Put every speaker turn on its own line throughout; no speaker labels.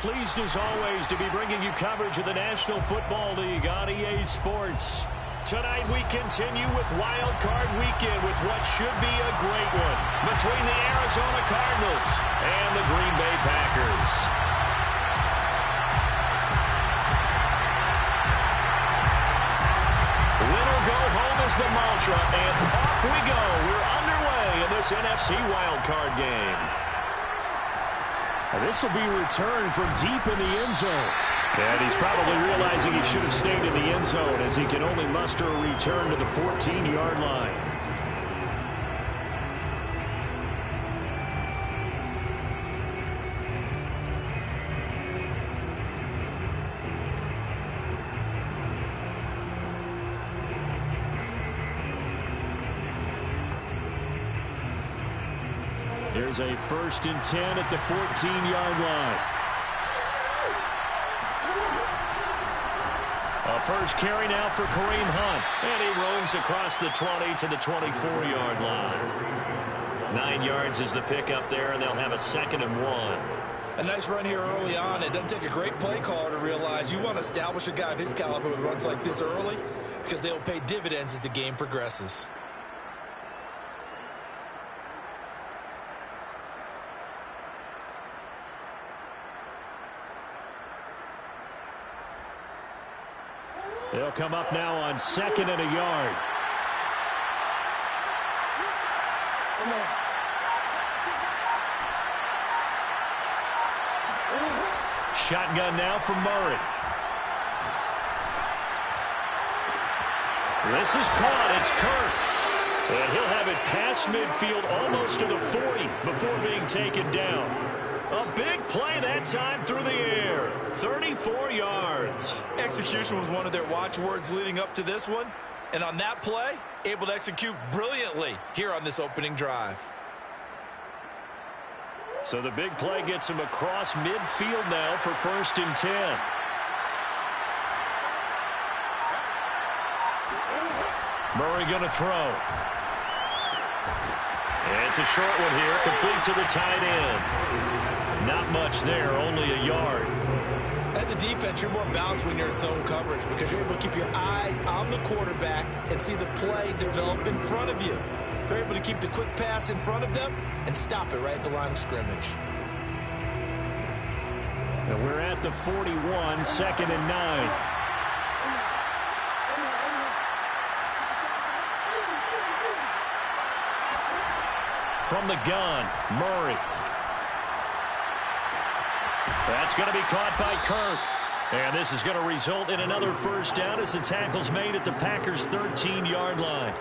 pleased as always to be bringing you coverage of the National Football League on EA Sports. Tonight we continue with Wild Card Weekend with what should be a great one between the Arizona Cardinals and the Green Bay Packers. Win or go home is the mantra, and off we go. We're underway in this NFC Wild Card game.
This will be returned from deep in the end zone.
And he's probably realizing he should have stayed in the end zone as he can only muster a return to the 14-yard line. Here's a 1st and 10 at the 14-yard line. A first carry now for Kareem Hunt. And he roams across the 20 to the 24-yard line. 9 yards is the pickup there, and they'll have a 2nd and 1.
A nice run here early on. It doesn't take a great play caller to realize you want to establish a guy of his caliber with runs like this early because they'll pay dividends as the game progresses.
They'll come up now on 2nd and a yard. Shotgun now from Murray. This is caught. It's Kirk. And he'll have it past midfield almost to the 40 before being taken down. A big play that time through the air. 34 yards.
Execution was one of their watchwords leading up to this one. And on that play, able to execute brilliantly here on this opening drive.
So the big play gets him across midfield now for 1st and 10. Murray going to throw. And it's a short one here, complete to the tight end. Not much there, only a yard.
As a defense, you're more balanced when you're in zone coverage because you're able to keep your eyes on the quarterback and see the play develop in front of you. They're able to keep the quick pass in front of them and stop it right at the line of scrimmage.
And we're at the 41, 2nd and 9. From the gun, Murray. That's going to be caught by Kirk. And this is going to result in another 1st down as the tackle's made at the Packers' 13-yard line.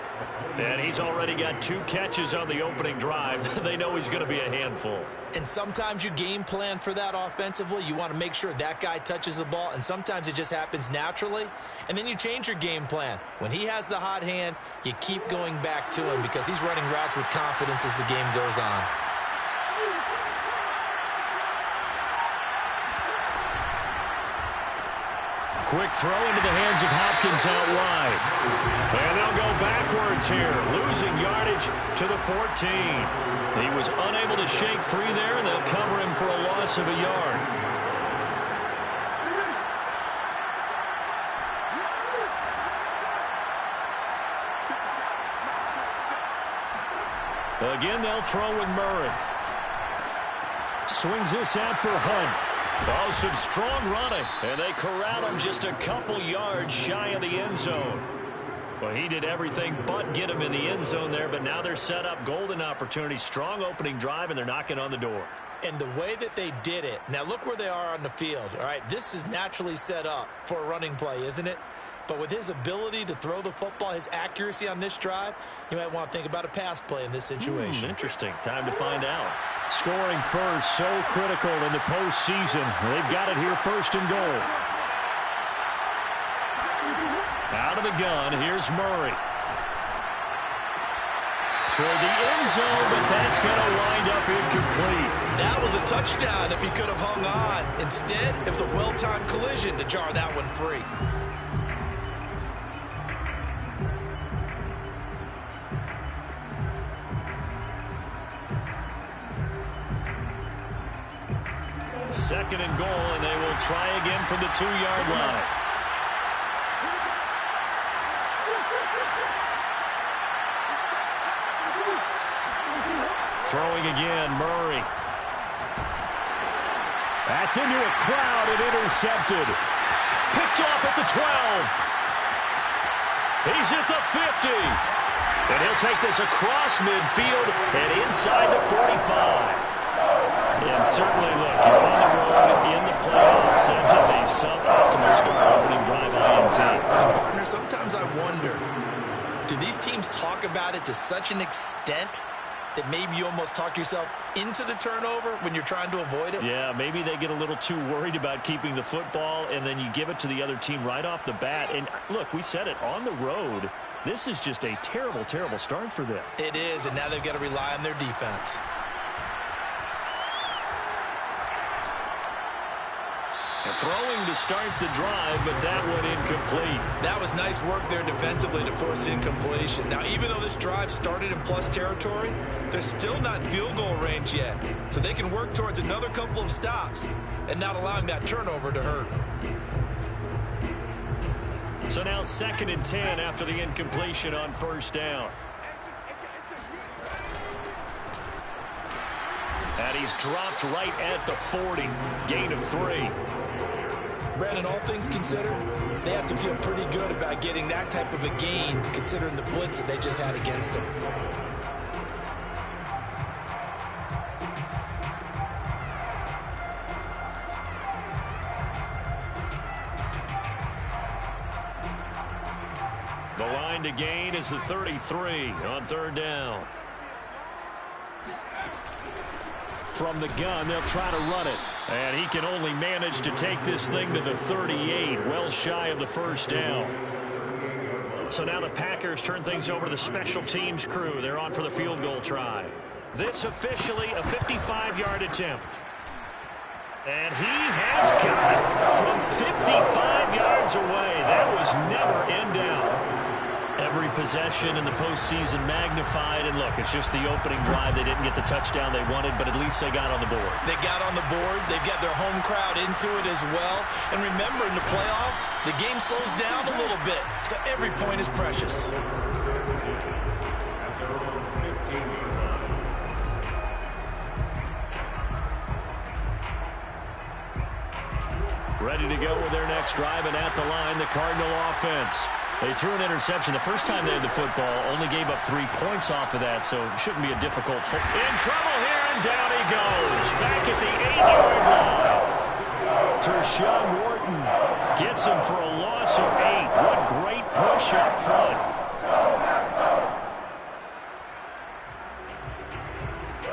And he's already got 2 catches on the opening drive. They know he's going to be a handful.
And sometimes you game plan for that offensively. You want to make sure that guy touches the ball, and sometimes it just happens naturally. And then you change your game plan. When he has the hot hand, you keep going back to him because he's running routes with confidence as the game goes on.
Quick throw into the hands of Hopkins out wide. And they'll go backwards here, losing yardage to the 14. He was unable to shake free there, and they'll cover him for a loss of a yard. Again, they'll throw with Murray. Swings this out for Hunt. Oh, some strong running, and they corral him just a couple yards shy of the end zone. Well, he did everything but get him in the end zone there, but now they're set up golden opportunity, strong opening drive, and they're knocking on the door.
And the way that they did it, now look where they are on the field, all right? This is naturally set up for a running play, isn't it? But with his ability to throw the football, his accuracy on this drive, you might want to think about a pass play in this situation.
Interesting. Time to find out. Scoring first, so critical in the postseason. They've got it here, 1st and goal. Out of the gun, here's Murray. Toward the end zone, but that's going to wind up incomplete.
That was a touchdown if he could have hung on. Instead, it was a well-timed collision to jar that one free.
2nd and goal, and they will try again from the 2-yard line. Throwing again, Murray.
That's into a crowd and intercepted.
Picked off at the 12. He's at the 50. And he'll take this across midfield and inside the 45. And certainly, look, you're on the road in the playoffs. That is a suboptimal start opening drive INT.
And partner, sometimes I wonder, do these teams talk about it to such an extent that maybe you almost talk yourself into the turnover when you're trying to avoid it?
Yeah, maybe they get a little too worried about keeping the football, and then you give it to the other team right off the bat. And look, we said it, on the road, this is just a terrible, terrible start for them.
It is, and now they've got to rely on their defense.
And throwing to start the drive, but that one incomplete.
That was nice work there defensively to force incompletion. Now, even though this drive started in plus territory, they're still not in field goal range yet. So they can work towards another couple of stops and not allowing that turnover to hurt.
So now 2nd and 10 after the incompletion on 1st down. And he's dropped right at the 40. Gain of 3.
Brandon, all things considered, they have to feel pretty good about getting that type of a gain considering the blitz that they just had against them.
The line to gain is the 33 on 3rd down. From the gun, they'll try to run it. And he can only manage to take this thing to the 38, well shy of the 1st down. So now the Packers turn things over to the special teams crew. They're on for the field goal try. This officially a 55-yard attempt. And he has got it from 55 yards away. That was never in doubt. Every possession in the postseason magnified. And look, it's just the opening drive. They didn't get the touchdown they wanted, but at least they got on the board.
They got on the board. They've got their home crowd into it as well. And remember, in the playoffs, the game slows down a little bit. So every point is precious.
Ready to go with their next drive, and at the line, the Cardinal offense. They threw an interception the first time they had the football, only gave up 3 points off of that, so it shouldn't be a difficult. In trouble here, and down he goes. Back at the 8-yard line. Tershawn Wharton gets him for a loss of 8. What great push up front.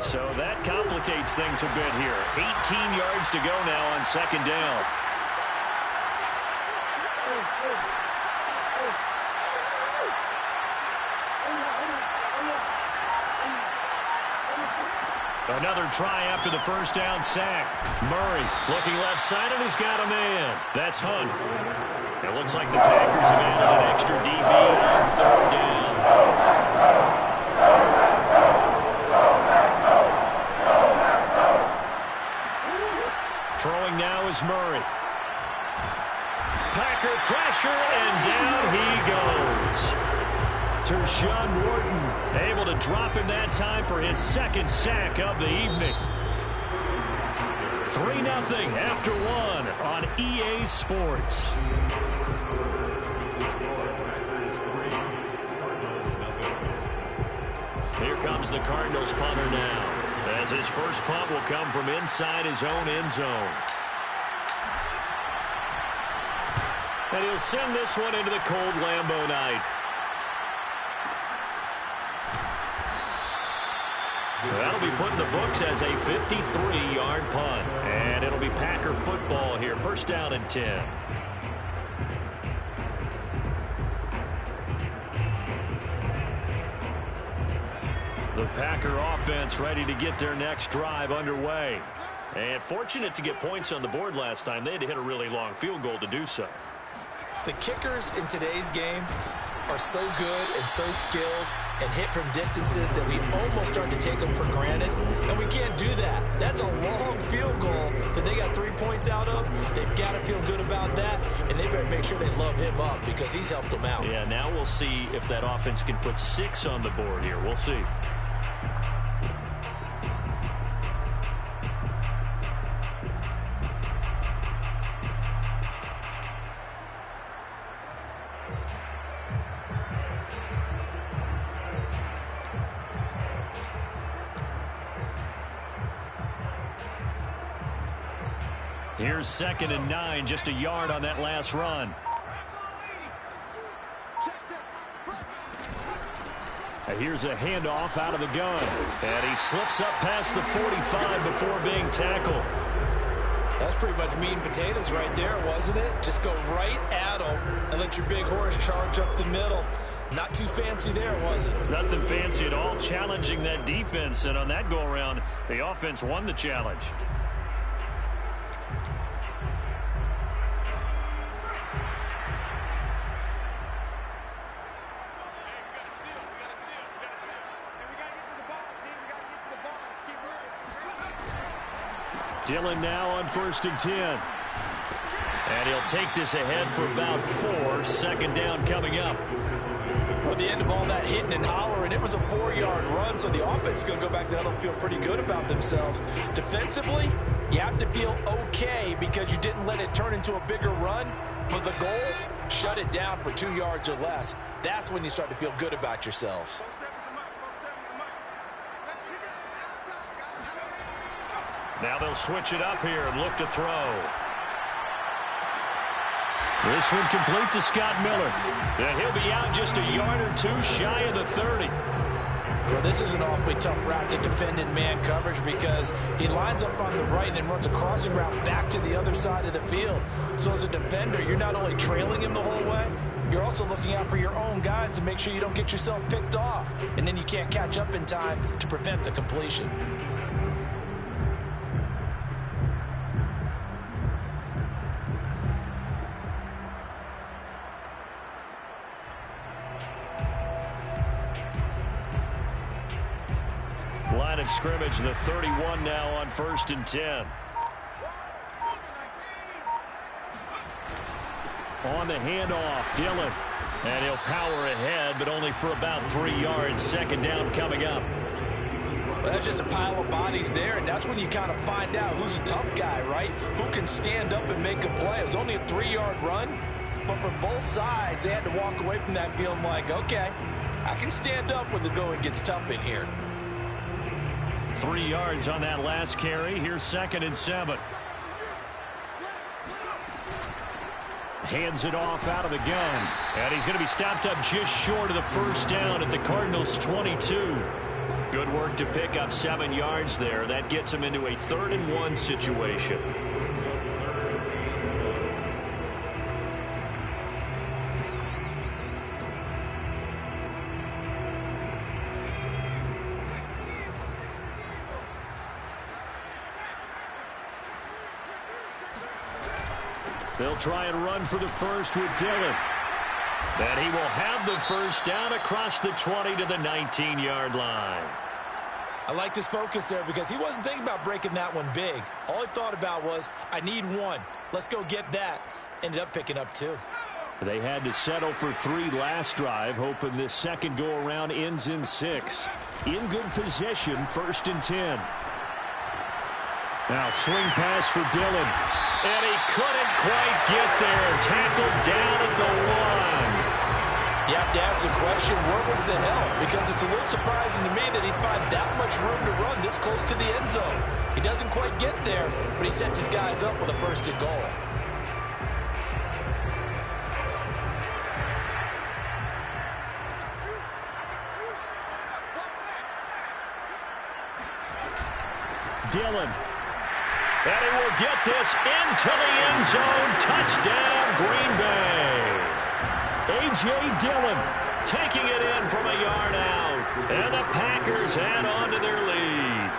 So that complicates things a bit here. 18 yards to go now on 2nd down. Another try after the 1st down sack. Murray looking left side, and he's got a man. That's Hunt. It looks like the Packers have added an extra DB on 3rd down. Throwing now is Murray. Packer pressure, and down he goes. Tershawn Wharton able to drop him that time for his 2nd sack of the evening. 3-0 after 1 on EA Sports. Here comes the Cardinals punter now, as his first punt will come from inside his own end zone. And he'll send this one into the cold Lambeau night. That'll be put in the books as a 53-yard punt. And it'll be Packer football here. 1st down and 10. The Packer offense ready to get their next drive underway. And fortunate to get points on the board last time. They had to hit a really long field goal to do so.
The kickers in today's game are so good and so skilled and hit from distances that we almost start to take them for granted, and we can't do that. That's a long field goal that they got 3 points out of. They've got to feel good about that, and they better make sure they love him up because he's helped them out.
Yeah, now we'll see if that offense can put 6 on the board here. We'll see. Here's 2nd and 9, just a yard on that last run. And here's a handoff out of the gun. And he slips up past the 45 before being tackled.
That's pretty much meat and potatoes right there, wasn't it? Just go right at him and let your big horse charge up the middle. Not too fancy there, was it?
Nothing fancy at all, challenging that defense. And on that go-around, the offense won the challenge. Dillon now on 1st and 10. And he'll take this ahead for about 4. 2nd down coming up.
Well, the end of all that hitting and hollering, it was a 4-yard run, so the offense is going to go back to huddle and feel pretty good about themselves. Defensively, you have to feel okay because you didn't let it turn into a bigger run. But the goal, shut it down for 2 yards or less. That's when you start to feel good about yourselves.
Now they'll switch it up here and look to throw. This one complete to Scott Miller. And he'll be out just a yard or 2 shy of the 30.
Well, this is an awfully tough route to defend in man coverage because he lines up on the right and runs a crossing route back to the other side of the field. So as a defender, you're not only trailing him the whole way, you're also looking out for your own guys to make sure you don't get yourself picked off. And then you can't catch up in time to prevent the completion.
Line of scrimmage, the 31 now on 1st and 10. On the handoff, Dillon. And he'll power ahead, but only for about 3 yards. 2nd down coming up.
Well, that's just a pile of bodies there, and that's when you kind of find out who's a tough guy, right? Who can stand up and make a play. It was only a 3-yard run, but for both sides, they had to walk away from that feeling like, okay, I can stand up when the going gets tough in here.
3 yards on that last carry. Here's 2nd and 7. Hands it off out of the gun. And he's going to be stopped up just short of the 1st down at the Cardinals' 22. Good work to pick up 7 yards there. That gets him into a 3rd and 1 situation. They'll try and run for the first with Dillon. And he will have the 1st down across the 20 to the 19-yard line.
I like his focus there because he wasn't thinking about breaking that one big. All he thought about was, I need 1. Let's go get that. Ended up picking up 2.
They had to settle for 3 last drive, hoping this second go-around ends in 6. In good position, 1st and 10. Now swing pass for Dillon. And he couldn't quite get there. Tackled down at the 1.
You have to ask the question, where was the help? Because it's a little surprising to me that he'd find that much room to run this close to the end zone. He doesn't quite get there, but he sets his guys up with a 1st and goal.
Dillon. And he will get this into the end zone. Touchdown, Green Bay. A.J. Dillon taking it in from a yard out. And the Packers add on to their lead.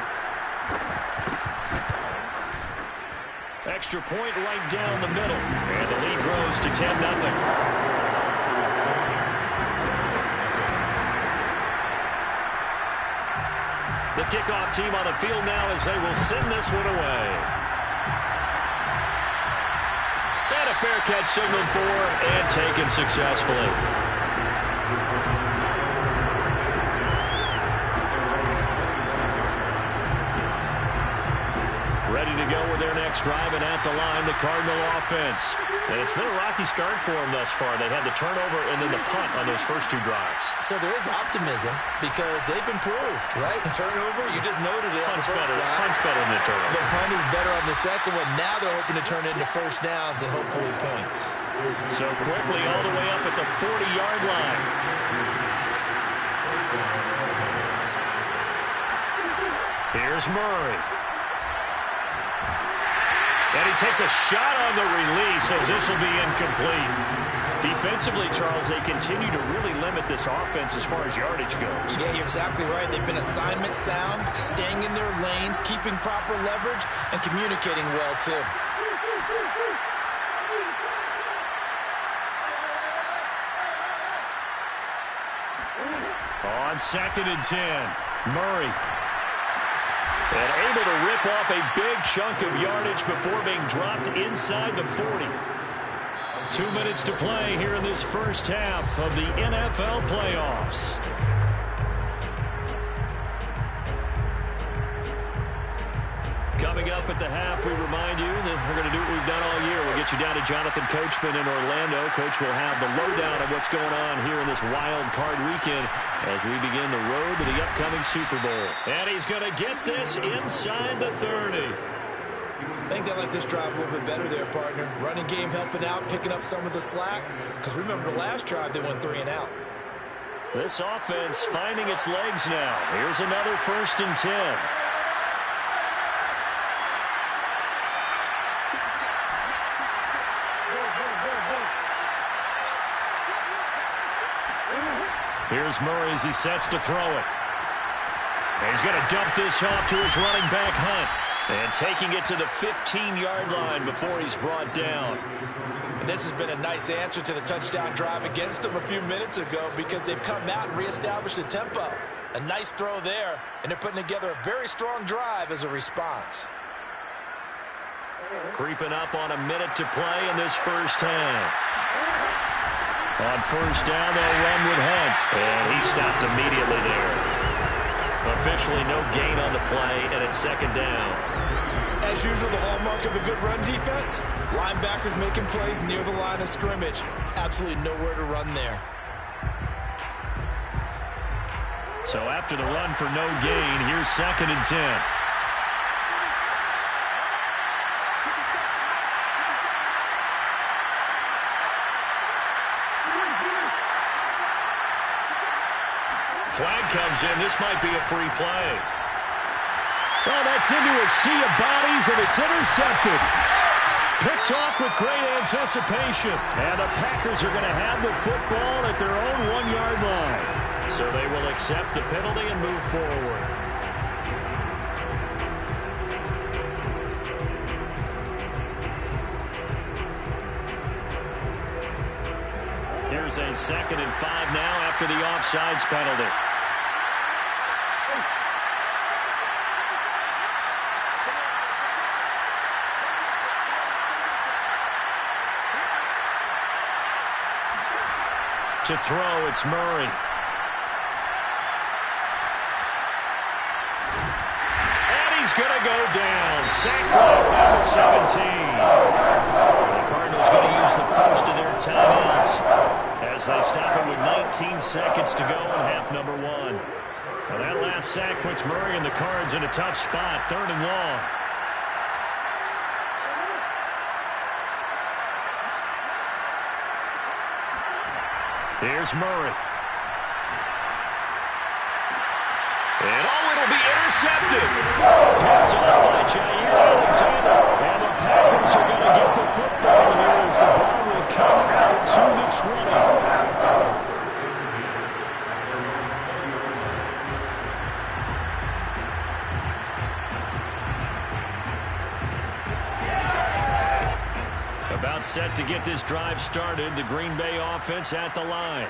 Extra point right down the middle. And the lead grows to 10-0. The kickoff team on the field now as they will send this one away. And a fair catch signaled for and taken successfully. Ready to go with their next drive, and at the line, the Cardinal offense. And it's been a rocky start for them thus far. They had the turnover and then the punt on those first two drives.
So there is optimism because they've improved, right? Turnover, you just noted it.
Punt's better than the turnover.
The punt is better on the second one. Now they're hoping to turn it into first downs and hopefully points.
So quickly all the way up at the 40-yard line. Here's Murray. And he takes a shot on the release as this will be incomplete. Defensively, Charles, they continue to really limit this offense as far as yardage goes.
Yeah, you're exactly right. They've been assignment sound, staying in their lanes, keeping proper leverage, and communicating well, too.
On 2nd and 10, Murray. And able to rip off a big chunk of yardage before being dropped inside the 40. 2 minutes to play here in this first half of the NFL playoffs. Coming up at the half, we remind you that we're going to do what we've done all year. We'll get you down to Jonathan Coachman in Orlando. Coach will have the lowdown of what's going on here in this wild card weekend as we begin the road to the upcoming Super Bowl. And he's going to get this inside the 30.
I think they like this drive a little bit better there, partner. Running game helping out, picking up some of the slack. Because remember the last drive, they went 3 and out.
This offense finding its legs now. Here's another 1st and 10. Here's Murray as he sets to throw it. And he's going to dump this off to his running back, Hunt. And taking it to the 15-yard line before he's brought down.
And this has been a nice answer to the touchdown drive against them a few minutes ago because they've come out and reestablished the tempo. A nice throw there, and they're putting together a very strong drive as a response.
Creeping up on a minute to play in this first half. On 1st down, they'll run with Hunt. And he stopped immediately there. Officially no gain on the play, and it's 2nd down.
As usual, the hallmark of a good run defense, linebackers making plays near the line of scrimmage. Absolutely nowhere to run there.
So after the run for no gain, here's 2nd and 10. Flag comes in. This might be a free play.
Well, that's into a sea of bodies, and it's intercepted.
Picked off with great anticipation. And the Packers are going to have the football at their own 1-yard line. So they will accept the penalty and move forward. Here's a 2nd and 5 now after the offsides penalty. To throw, it's Murray. And he's going to go down. Sacked off down to 17. The Cardinals going to use the first of their timeouts as they stop it with 19 seconds to go in half number 1. Well, that last sack puts Murray and the Cards in a tough spot, 3rd and long. Here's Murray. And it'll be intercepted. Picked off by Jair Alexander. And the Packers are going to get the football here as the ball will come out to the 20. About set to get this drive started. The Green Bay offense at the line.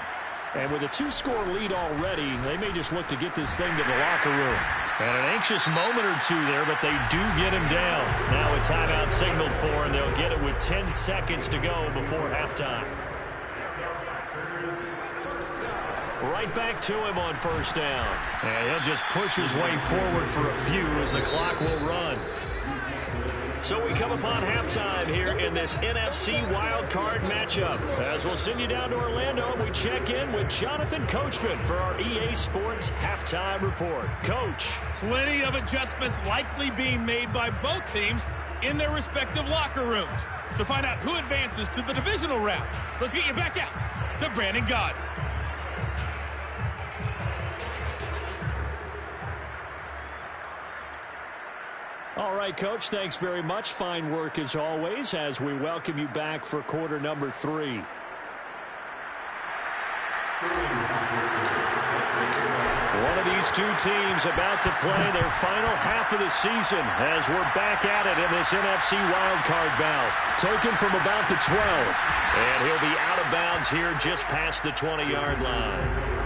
And with a 2-score lead already, they may just look to get this thing to the locker room.
And an anxious moment or two there, but they do get him down. Now a timeout signaled for, and they'll get it with 10 seconds to go before halftime. Right back to him on first down. And he'll just push his way forward for a few as the clock will run. So we come upon halftime here in this NFC wildcard matchup. As we'll send you down to Orlando, we check in with Jonathan Coachman for our EA Sports Halftime Report. Coach.
Plenty of adjustments likely being made by both teams in their respective locker rooms. To find out who advances to the divisional round, let's get you back out to Brandon Gaudin.
All right, Coach, thanks very much. Fine work as always as we welcome you back for quarter number 3.
One of these two teams about to play their final half of the season as we're back at it in this NFC wildcard bout.
Taken from about the 12.
And he'll be out of bounds here just past the 20-yard line.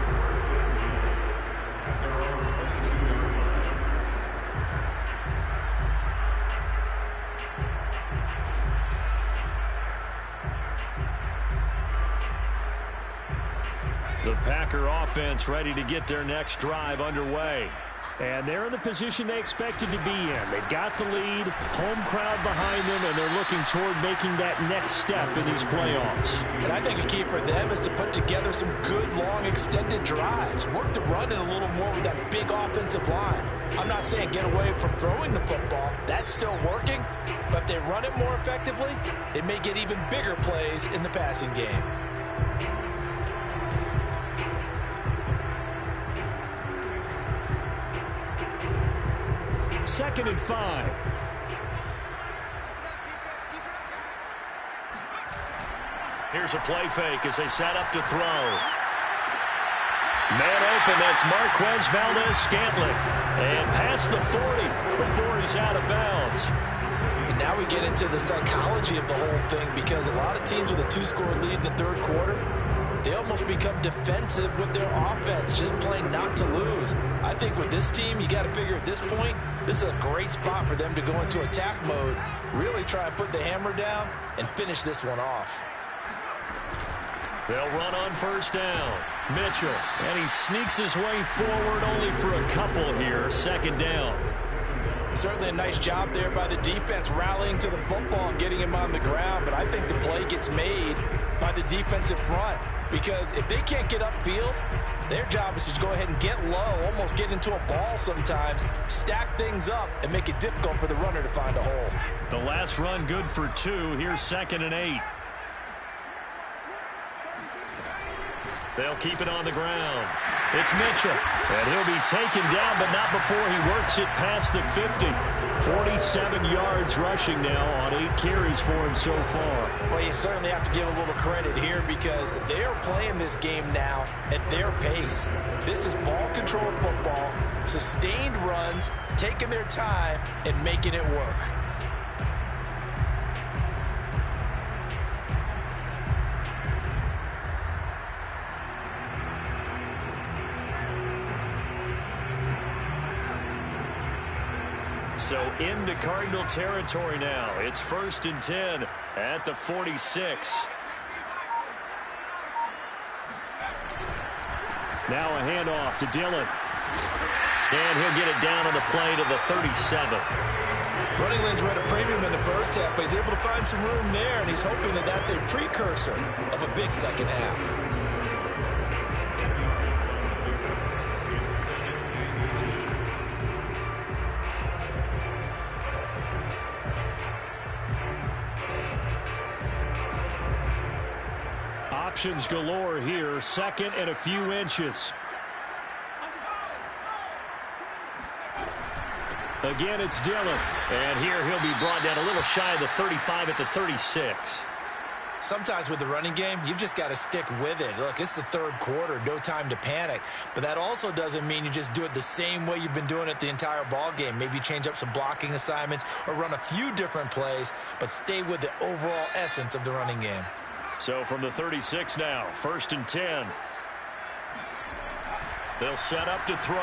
The Packer offense ready to get their next drive underway.
And they're in the position they expected to be in. They've got the lead, home crowd behind them, and they're looking toward making that next step in these playoffs.
And I think a key for them is to put together some good, long, extended drives. Work the run in a little more with that big offensive line. I'm not saying get away from throwing the football. That's still working. But if they run it more effectively, they may get even bigger plays in the passing game.
Second and 5.
Here's a play fake as they set up to throw. Man open, that's Marquez Valdes-Scantling. And past the 40 before he's out of bounds.
And now we get into the psychology of the whole thing, because a lot of teams with a 2-score lead in the third quarter, they almost become defensive with their offense, just playing not to lose. I think with this team, you got to figure at this point, this is a great spot for them to go into attack mode, really try and put the hammer down and finish this one off.
They'll run on first down. Mitchell, and he sneaks his way forward only for a couple here. Second down.
Certainly a nice job there by the defense rallying to the football and getting him on the ground, but I think the play gets made by the defensive front. Because if they can't get upfield, their job is to go ahead and get low, almost get into a ball sometimes, stack things up, and make it difficult for the runner to find a hole.
The last run good for 2. Here's 2nd and 8. They'll keep it on the ground. It's Mitchell. And he'll be taken down, but not before he works it past the 50.
47 yards rushing now on 8 carries for him so far.
Well, you certainly have to give a little credit here, because they are playing this game now at their pace. This is ball control football, sustained runs, taking their time, and making it work.
So into Cardinal territory now. It's 1st and 10 at the 46.
Now a handoff to Dillon.
And he'll get it down on the play to the 37.
Running lanes were at a premium in the first half, but he's able to find some room there, and he's hoping that that's a precursor of a big second half.
Options galore here. 2nd and a few inches. Again, it's Dillon.
And here he'll be brought down a little shy of the 35 at the 36.
Sometimes with the running game, you've just got to stick with it. Look, it's the third quarter, no time to panic. But that also doesn't mean you just do it the same way you've been doing it the entire ball game. Maybe change up some blocking assignments or run a few different plays, but stay with the overall essence of the running game.
So from the 36 now, 1st and 10. They'll set up to throw.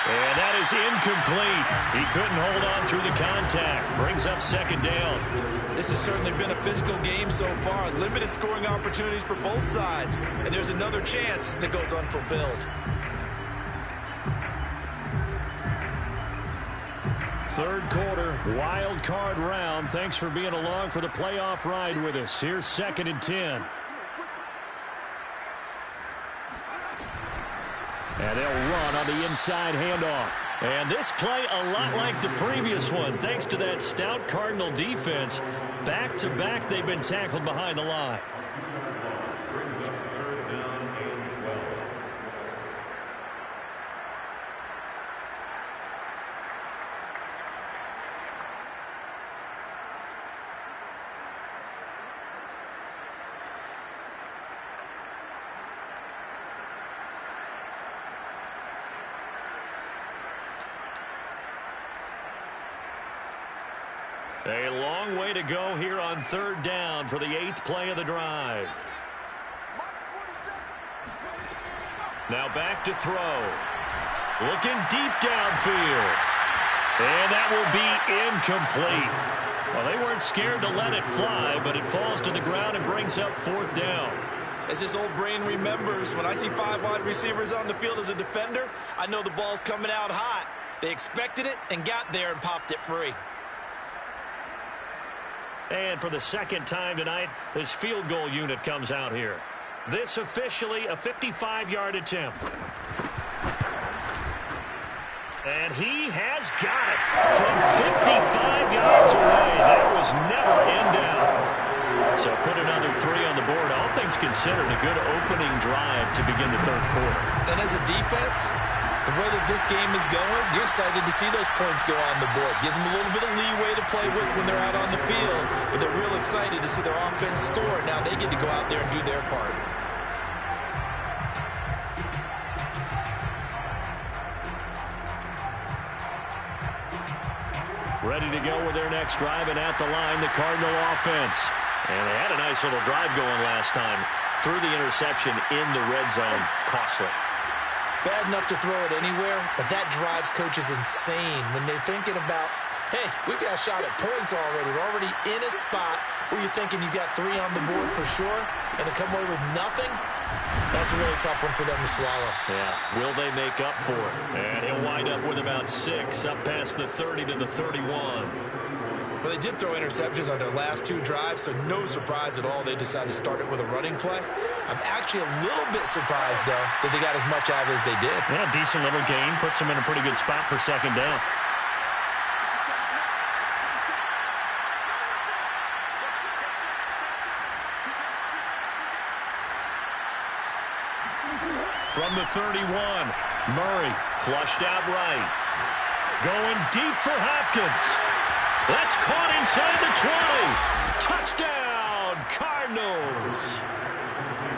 And that is incomplete. He couldn't hold on through the contact. Brings up second down.
This has certainly been a physical game so far. Limited scoring opportunities for both sides. And there's another chance that goes unfulfilled.
Third quarter, wild card round. Thanks for being along for the playoff ride with us. Here's 2nd and 10. And they'll run on the inside handoff.
And this play a lot like the previous one. Thanks to that stout Cardinal defense. Back-to-back, they've been tackled behind the line. A long way to go here on 3rd down for the 8th play of the drive. Now back to throw. Looking deep downfield. And that will be incomplete. Well, they weren't scared to let it fly, but it falls to the ground and brings up 4th down.
As this old brain remembers, when I see 5 wide receivers on the field as a defender, I know the ball's coming out hot. They expected it and got there and popped it free.
And for the 2nd time tonight, this field goal unit comes out here. This officially a 55-yard attempt. And he has got it from 55 yards away. That was never in doubt. So put another 3 on the board. All things considered, a good opening drive to begin the 3rd quarter.
And as a defense, the way that this game is going, you're excited to see those points go on the board. Gives them a little bit of leeway to play with when they're out on the field, but they're real excited to see their offense score. Now they get to go out there and do their part.
Ready to go with their next drive, and at the line, the Cardinal offense. And they had a nice little drive going last time. Through the interception in the red zone. Costly.
Bad enough to throw it anywhere, but that drives coaches insane when they're thinking about, hey, we got a shot at points already. We're already in a spot where you're thinking you got 3 on the board for sure, and to come away with nothing, that's a really tough one for them to swallow.
Yeah, will they make up for it? And he'll wind up with about 6, up past the 30 to the 31.
Well, they did throw interceptions on their last 2 drives, so no surprise at all they decided to start it with a running play. I'm actually a little bit surprised, though, that they got as much out of it as they did.
Yeah, decent little gain. Puts them in a pretty good spot for 2nd down. From the 31, Murray flushed out right. Going deep for Hopkins. That's caught inside the 20. Touchdown, Cardinals.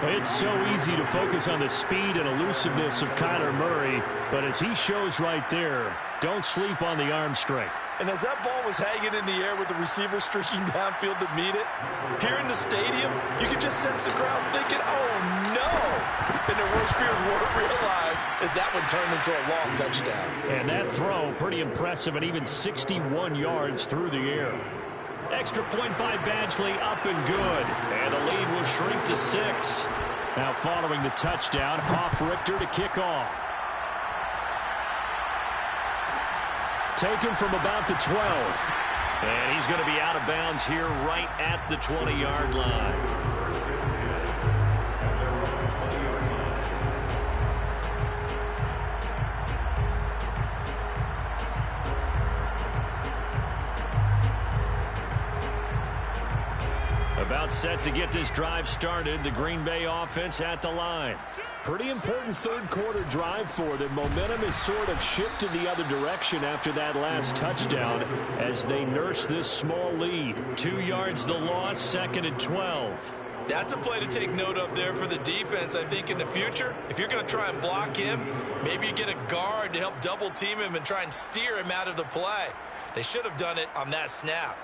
It's so easy to focus on the speed and elusiveness of Kyler Murray, but as he shows right there, don't sleep on the arm strength.
And as that ball was hanging in the air with the receiver streaking downfield to meet it, here in the stadium, you could just sense the crowd thinking, oh, no. And their worst fears weren't realized as that one turned into a long touchdown.
And that throw, pretty impressive, and even 61 yards through the air.
Extra point by Badgley, up and good. And the lead will shrink to 6.
Now following the touchdown, Hoff-Richter to kick off. Taken from about the 12.
And he's going to be out of bounds here right at the 20-yard line. About set to get this drive started. The Green Bay offense at the line.
Pretty important 3rd quarter drive for them. Momentum has sort of shifted the other direction after that last touchdown as they nurse this small lead.
2 yards the loss, 2nd and 12.
That's a play to take note of there for the defense, I think, in the future. If you're going to try and block him, maybe you get a guard to help double team him and try and steer him out of the play. They should have done it on that snap.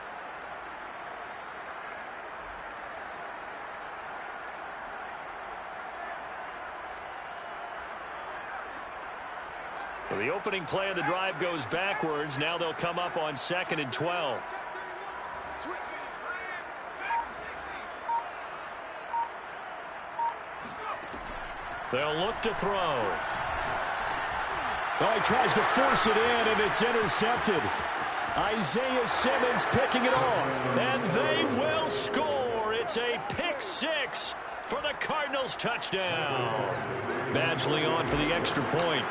So the opening play of the drive goes backwards. Now they'll come up on 2nd and 12. They'll look to throw.
Oh, he tries to force it in, and it's intercepted. Isaiah Simmons picking it off.
And they will score. It's a pick six for the Cardinals touchdown.
Badgley on for the extra point.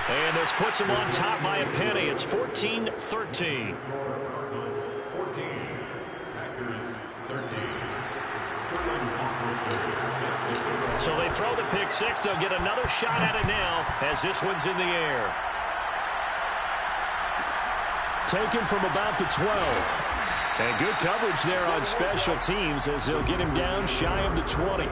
And this puts them on top by a penny. It's 14-13.
14, Packers 13.
So they throw the pick six. They'll get another shot at it now as this one's in the air.
Taken from about the 12. And good coverage there on special teams as they'll get him down shy of the 20.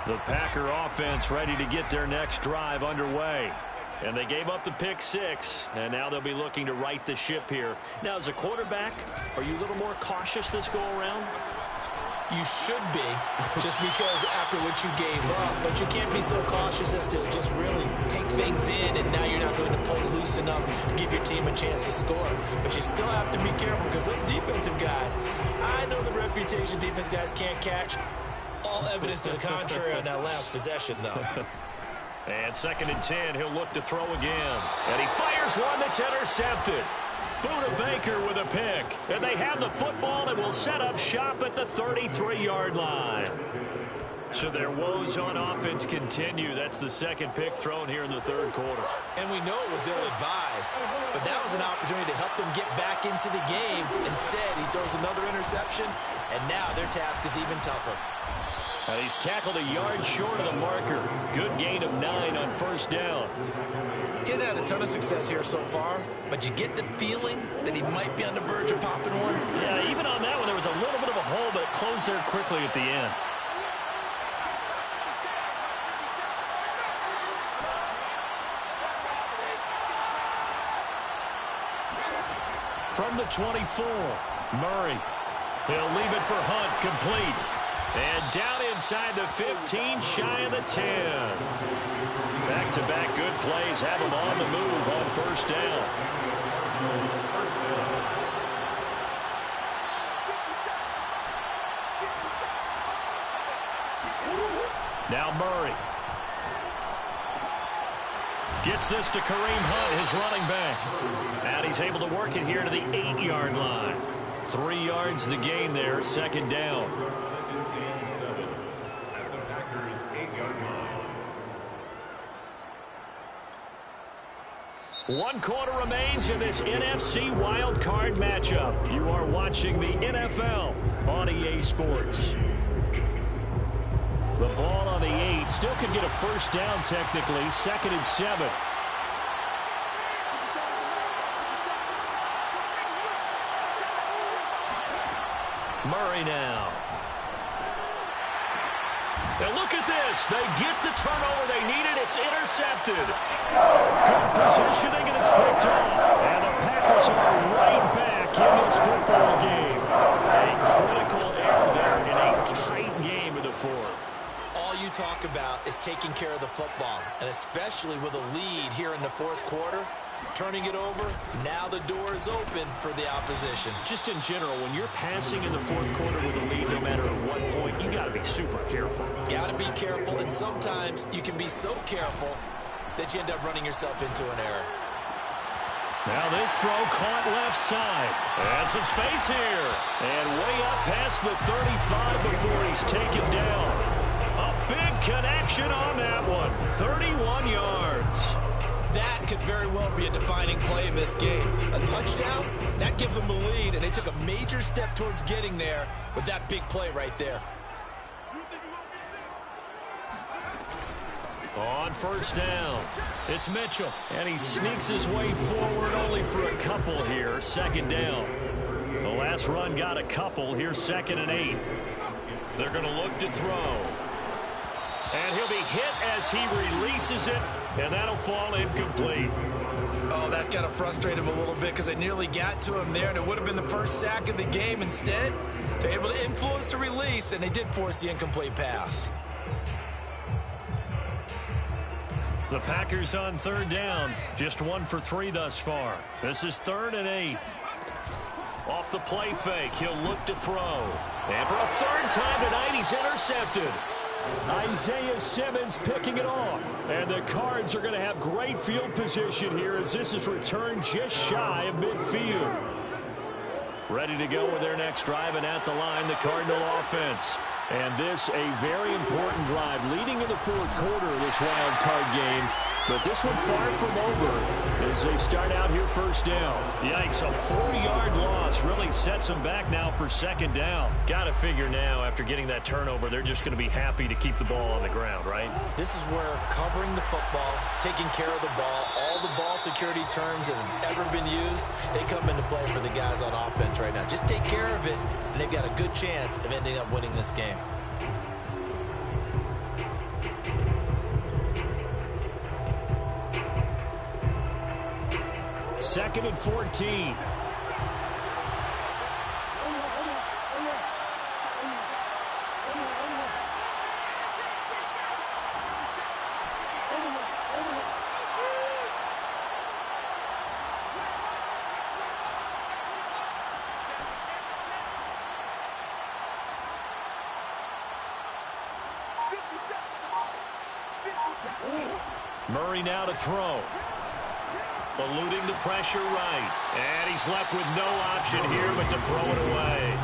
The Packer offense ready to get their next drive underway. And they gave up the pick six, and now they'll be looking to right the ship here. Now, as a quarterback, are you a little more cautious this go-around?
You should be, just because after what you gave up. But you can't be so cautious as to just really take things in, and now you're not going to play loose enough to give your team a chance to score. But you still have to be careful because those defensive guys, I know the reputation defense guys can't catch. All evidence to the contrary on that last possession, though.
And 2nd and 10, he'll look to throw again. And he fires one that's intercepted. Budda Baker with a pick. And they have the football and will set up shop at the 33-yard line. So their woes on offense continue. That's the second pick thrown here in the third quarter.
And we know it was ill-advised, but that was an opportunity to help them get back into the game. Instead, he throws another interception, and now their task is even tougher.
And he's tackled a yard short of the marker. Good gain of 9 on first down.
He hasn't had a ton of success here so far, but you get the feeling that he might be on the verge of popping one.
Yeah, even on that one, there was a little bit of a hole, but it closed there quickly at the end. From the 24, Murray. He'll leave it for Hunt, complete. And down inside the 15, shy of the 10. Back-to-back good plays have him on the move on first down. Now Murray. Gets this to Kareem Hunt, his running back. And he's able to work it here to the 8-yard line. 3 yards the gain there, second down.
At the Packers' 8-yard line.
1 quarter remains in this NFC wildcard matchup. You are watching the NFL on EA Sports. The ball on the 8. Still could get a first down technically. 2nd and 7. Murray now. Now look at this. They get the turnover they needed. It's intercepted. Good positioning, and it's picked off. And the Packers are right back in this football game. A critical error there in a tight game in the fourth.
All you talk about is taking care of the football, and especially with a lead here in the fourth quarter. Turning it over, now the door is open for the opposition.
Just in general, when you're passing in the fourth quarter with a lead, no matter at what point, you got to be super careful.
Got to be careful, and sometimes you can be so careful that you end up running yourself into an error.
Now this throw caught left side. And some space here. And way up past the 35 before he's taken down. A big connection on that one. 31 yards.
That could very well be a defining play in this game. A touchdown, that gives them the lead, and they took a major step towards getting there with that big play right there.
On first down, it's Mitchell, and he sneaks his way forward only for a couple here. 2nd down. The last run got a couple. Here's 2nd and 8. They're going to look to throw. And he'll be hit as he releases it, and that'll fall incomplete.
Oh, that's got to frustrate him a little bit because they nearly got to him there, and it would have been the first sack of the game. Instead, they're able to influence the release, and they did force the incomplete pass.
The Packers on third down, just 1 for 3 thus far. This is 3rd and 8. Off the play fake, he'll look to throw. And for a 3rd time tonight, he's intercepted. Isaiah Simmons picking it off. And the Cards are going to have great field position here as this is returned just shy of midfield. Ready to go with their next drive, and at the line, the Cardinal offense. And this a very important drive leading in the 4th quarter of this wild card game. But this one far from over as they start out here 1st down. Yikes, a 4-yard loss really sets them back now for 2nd down. Got to figure now after getting that turnover, they're just going to be happy to keep the ball on the ground, right?
This is where covering the football, taking care of the ball, all the ball security terms that have ever been used, they come into play for the guys on offense right now. Just take care of it, and they've got a good chance of ending up winning this game.
Second and 14. Murray now to throw. Eluding the pressure right. And he's left with no option here but to throw it away.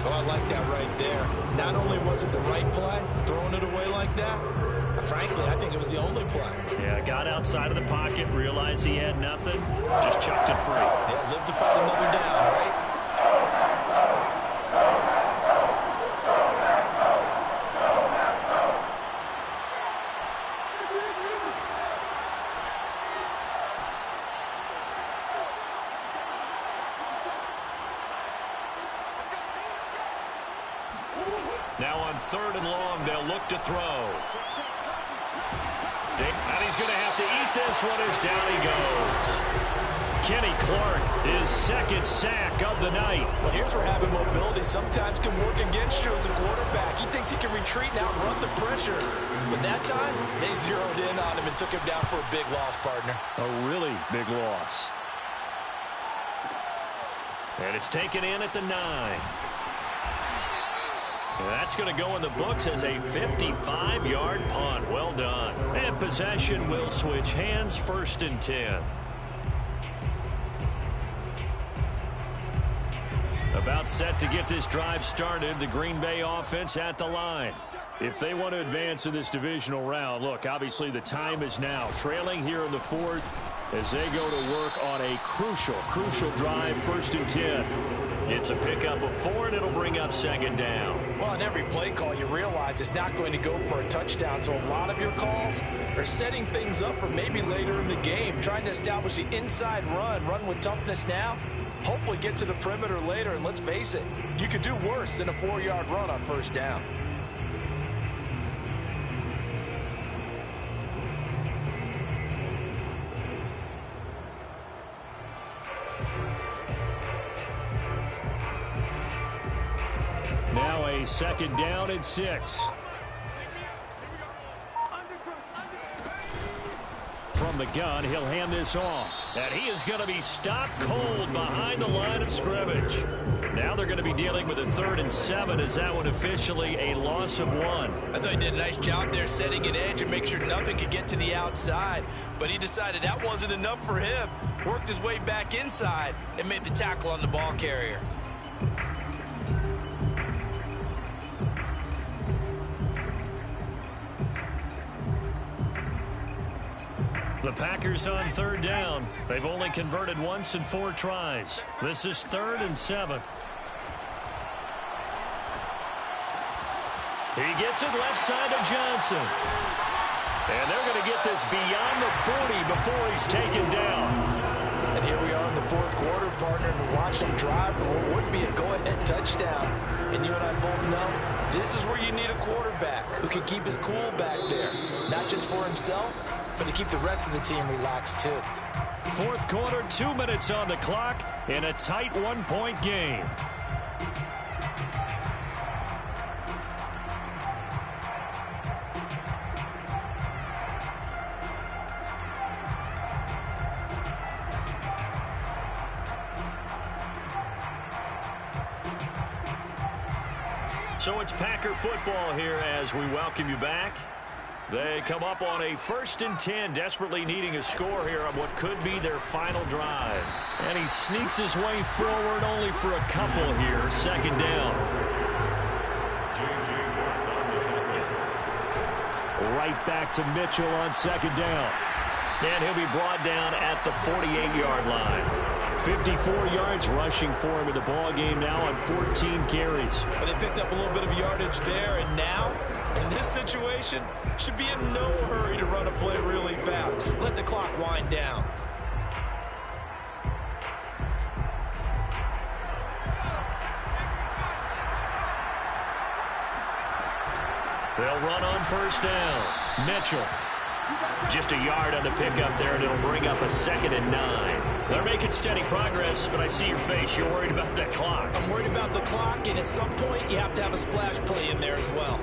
Oh, I like that right there. Not only was it the right play, throwing it away like that, but frankly, I think it was the only play.
Yeah, got outside of the pocket, realized he had nothing, just chucked it free.
Yeah, live to fight another down, right?
Now on 3rd and long, they'll look to throw. And he's going to have to eat this one as down he goes. Kenny Clark, his 2nd sack of the night.
Well, here's where having mobility sometimes can work against you as a quarterback. He thinks he can retreat and outrun the pressure. But that time, they zeroed in on him and took him down for a big loss, partner.
A really big loss. And it's taken in at the 9. That's going to go in the books as a 55-yard punt. Well done. And possession will switch hands, 1st and 10. About set to get this drive started. The Green Bay offense at the line. If they want to advance in this divisional round, look, obviously the time is now. Trailing here in the 4th as they go to work on a crucial drive, 1st and 10. It's a pickup of 4, and it'll bring up 2nd down.
Well, on every play call, you realize it's not going to go for a touchdown, so a lot of your calls are setting things up for maybe later in the game, trying to establish the inside run with toughness now, hopefully get to the perimeter later, and let's face it, you could do worse than a 4-yard run on 1st down.
Now a 2nd down and 6. From the gun, he'll hand this off. And he is going to be stopped cold behind the line of scrimmage. Now they're going to be dealing with a 3rd and 7 as that one officially a loss of 1.
I thought he did a nice job there setting an edge and make sure nothing could get to the outside. But he decided that wasn't enough for him. Worked his way back inside and made the tackle on the ball carrier.
The Packers on 3rd down. They've only converted once in 4 tries. This is 3rd and 7. He gets it left side to Johnson. And they're going to get this beyond the 40 before he's taken down.
And here we are in the 4th quarter, partner, to watch him drive for what would be a go-ahead touchdown. And you and I both know This is where you need a quarterback who can keep his cool back there. Not just for himself, but to keep the rest of the team relaxed too.
Fourth quarter, 2 minutes on the clock in a tight one-point game. So it's Packer football here as we welcome you back. They come up on a 1st and 10, desperately needing a score here on what could be their final drive. And he sneaks his way forward only for a couple here. 2nd down. Right back to Mitchell on 2nd down. And he'll be brought down at the 48-yard line. 54 yards rushing for him in the ball game now on 14 carries.
But they picked up a little bit of yardage there, and now, in this situation, should be in no hurry to run a play really fast. Let the clock wind down.
They'll run on 1st down. Mitchell. Just a yard on the pickup there, and it'll bring up a 2nd and 9. They're making steady progress, but I see your face. You're worried about that clock.
I'm worried about the clock, and at some point, you have to have a splash play in there as well.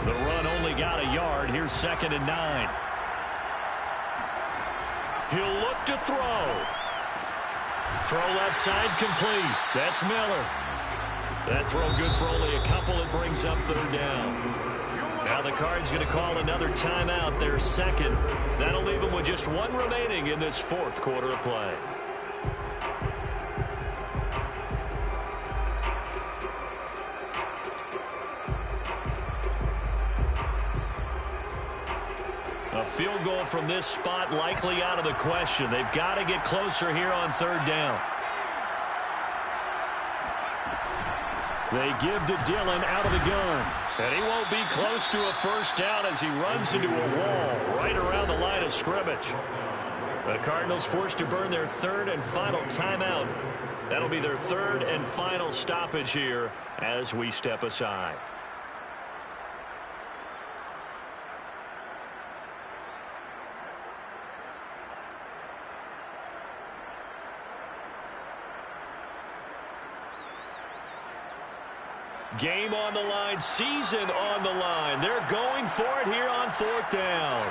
The run only got a yard. Here's 2nd and 9. He'll look to throw. Throw left side complete. That's Miller. That throw good for only a couple. It brings up 3rd down. Now the Cards going to call another timeout, their 2nd. That'll leave them with just 1 remaining in this 4th quarter of play. A field goal from this spot likely out of the question. They've got to get closer here on 3rd down. They give to Dillon out of the gun. And he won't be close to a 1st down as he runs into a wall right around the line of scrimmage. The Cardinals forced to burn their 3rd and final timeout. That'll be their 3rd and final stoppage here as we step aside. Game on the line, season on the line. They're going for it here on 4th down.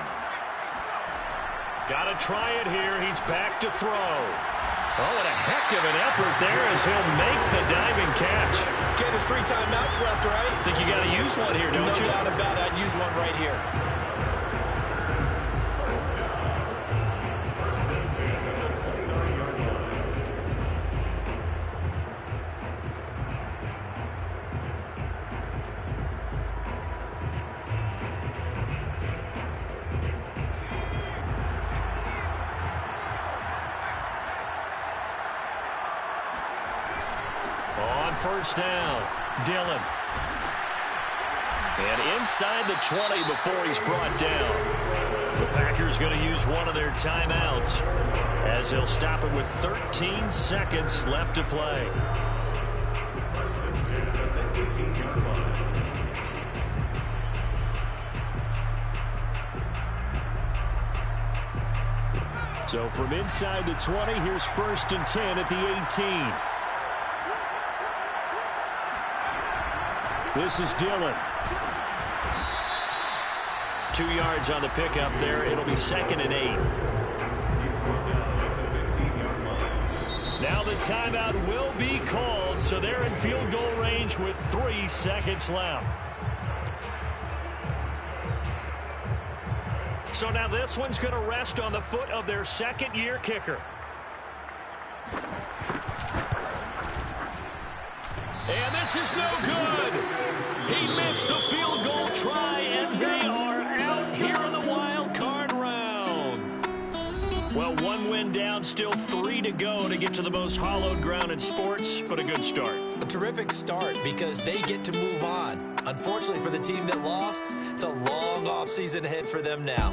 Got to try it here. He's back to throw. Oh, and a heck of an effort there as he'll make the diving catch.
Get his 3 timeouts left, right?
I think you got to use one here, don't you?
No doubt about it. I'd use one right here.
On 1st down, Dillon. And inside the 20 before he's brought down. The Packers going to use one of their timeouts as they'll stop it with 13 seconds left to play. So from inside the 20, here's 1st and 10 at the 18. This is Dillon. 2 yards on the pickup there. It'll be 2nd and 8. Now the timeout will be called, so they're in field goal range with 3 seconds left. So now this one's going to rest on the foot of their 2nd-year kicker. And this is no good. He missed the field goal try, and they are out here in the wild card round. Well, 1 win down, still 3 to go to get to the most hallowed ground in sports, but a good start.
A terrific start because they get to move on. Unfortunately for the team that lost, it's a long offseason ahead for them now.